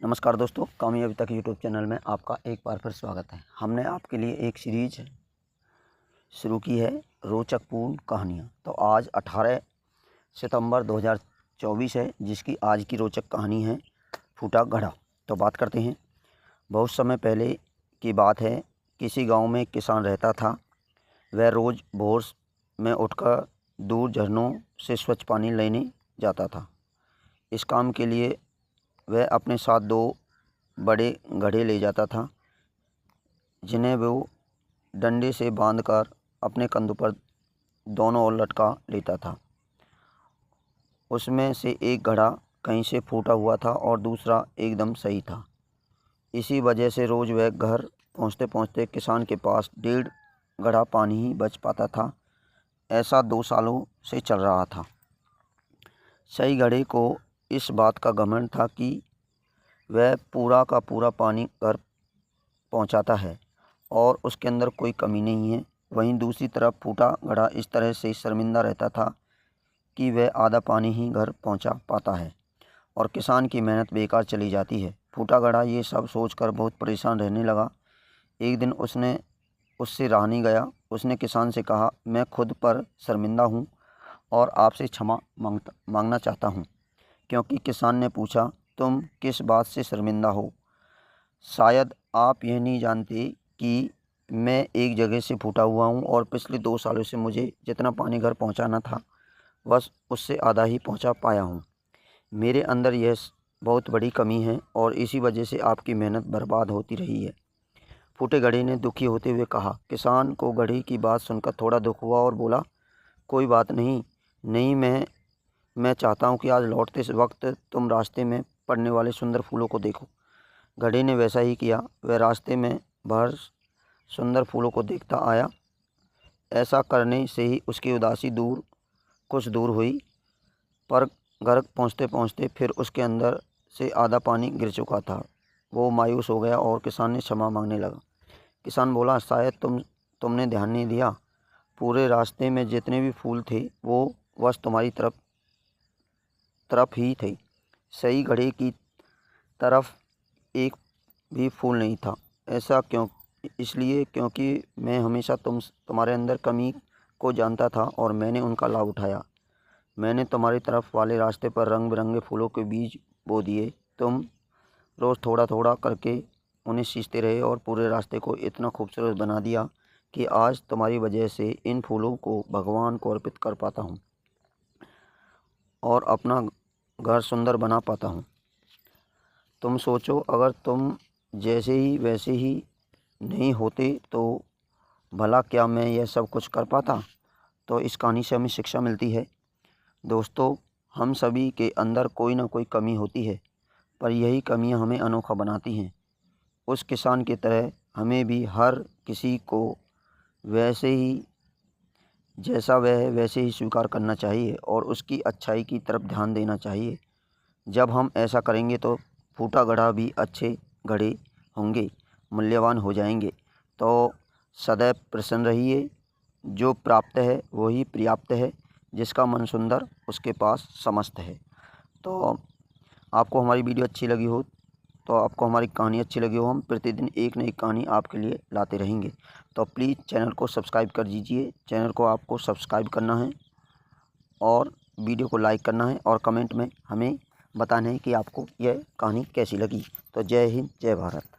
नमस्कार दोस्तों, कामयाबी तक यूट्यूब चैनल में आपका एक बार फिर स्वागत है। हमने आपके लिए एक सीरीज शुरू की है, रोचकपूर्ण कहानियाँ। तो आज 18 सितंबर 2024 है, जिसकी आज की रोचक कहानी है फूटा घड़ा। तो बात करते हैं। बहुत समय पहले की बात है। किसी गांव में एक किसान रहता था। वह रोज़ भोर में उठकर दूर झरनों से स्वच्छ पानी लेने जाता था। इस काम के लिए वह अपने साथ 2 बड़े घड़े ले जाता था, जिन्हें वो डंडे से बांधकर अपने कंधों पर दोनों ओर लटका लेता था। उसमें से एक घड़ा कहीं से फूटा हुआ था और दूसरा एकदम सही था। इसी वजह से रोज़ वह घर पहुँचते पहुँचते किसान के पास 1.5 घड़ा पानी ही बच पाता था। ऐसा 2 सालों से चल रहा था। सही घड़े को इस बात का घमंड था कि वह पूरा का पूरा पानी घर पहुंचाता है और उसके अंदर कोई कमी नहीं है। वहीं दूसरी तरफ फूटा घड़ा इस तरह से शर्मिंदा रहता था कि वह आधा पानी ही घर पहुंचा पाता है और किसान की मेहनत बेकार चली जाती है। फूटा घड़ा ये सब सोचकर बहुत परेशान रहने लगा। एक दिन उससे रहा नहीं गया। उसने किसान से कहा, मैं खुद पर शर्मिंदा हूँ और आपसे क्षमा मांगना चाहता हूँ। क्योंकि किसान ने पूछा, तुम किस बात से शर्मिंदा हो? शायद आप यह नहीं जानते कि मैं एक जगह से फूटा हुआ हूँ और पिछले 2 सालों से मुझे जितना पानी घर पहुँचाना था, बस उससे आधा ही पहुँचा पाया हूँ। मेरे अंदर यह बहुत बड़ी कमी है और इसी वजह से आपकी मेहनत बर्बाद होती रही है। फूटे घड़े ने दुखी होते हुए कहा। किसान को घड़े की बात सुनकर थोड़ा दुख हुआ और बोला, कोई बात नहीं, मैं चाहता हूँ कि आज लौटते वक्त तुम रास्ते में पड़ने वाले सुंदर फूलों को देखो। घड़े ने वैसा ही किया। वह रास्ते में बाहर सुंदर फूलों को देखता आया। ऐसा करने से ही उसकी उदासी कुछ दूर हुई, पर घर पहुँचते पहुँचते फिर उसके अंदर से आधा पानी गिर चुका था। वो मायूस हो गया और किसान ने क्षमा मांगने लगा। किसान बोला, शायद तुमने ध्यान नहीं दिया। पूरे रास्ते में जितने भी फूल थे वो बस तुम्हारी तरफ ही थे। सही घड़े की तरफ एक भी फूल नहीं था। ऐसा क्यों? इसलिए क्योंकि मैं हमेशा तुम्हारे अंदर कमी को जानता था और मैंने उनका लाभ उठाया। मैंने तुम्हारी तरफ वाले रास्ते पर रंग बिरंगे फूलों के बीज बो दिए। तुम रोज़ थोड़ा थोड़ा करके उन्हें सींचते रहे और पूरे रास्ते को इतना खूबसूरत बना दिया कि आज तुम्हारी वजह से इन फूलों को भगवान को अर्पित कर पाता हूँ और अपना घर सुंदर बना पाता हूँ। तुम सोचो, अगर तुम जैसे ही वैसे ही नहीं होते तो भला क्या मैं यह सब कुछ कर पाता? तो इस कहानी से हमें शिक्षा मिलती है। दोस्तों, हम सभी के अंदर कोई ना कोई कमी होती है, पर यही कमियां हमें अनोखा बनाती हैं। उस किसान की तरह हमें भी हर किसी को वैसे ही जैसा वह है वैसे ही स्वीकार करना चाहिए और उसकी अच्छाई की तरफ ध्यान देना चाहिए। जब हम ऐसा करेंगे तो फूटा घड़ा भी अच्छे घड़े होंगे, मूल्यवान हो जाएंगे। तो सदैव प्रसन्न रहिए। जो प्राप्त है वही पर्याप्त है। जिसका मन सुंदर उसके पास समस्त है। तो आपको हमारी वीडियो अच्छी लगी हो, तो आपको हमारी कहानी अच्छी लगी हो, हम प्रतिदिन एक नई कहानी आपके लिए लाते रहेंगे। तो प्लीज़ चैनल को सब्सक्राइब कर दीजिए। चैनल को आपको सब्सक्राइब करना है और वीडियो को लाइक करना है और कमेंट में हमें बताना है कि आपको यह कहानी कैसी लगी। तो जय हिंद, जय भारत।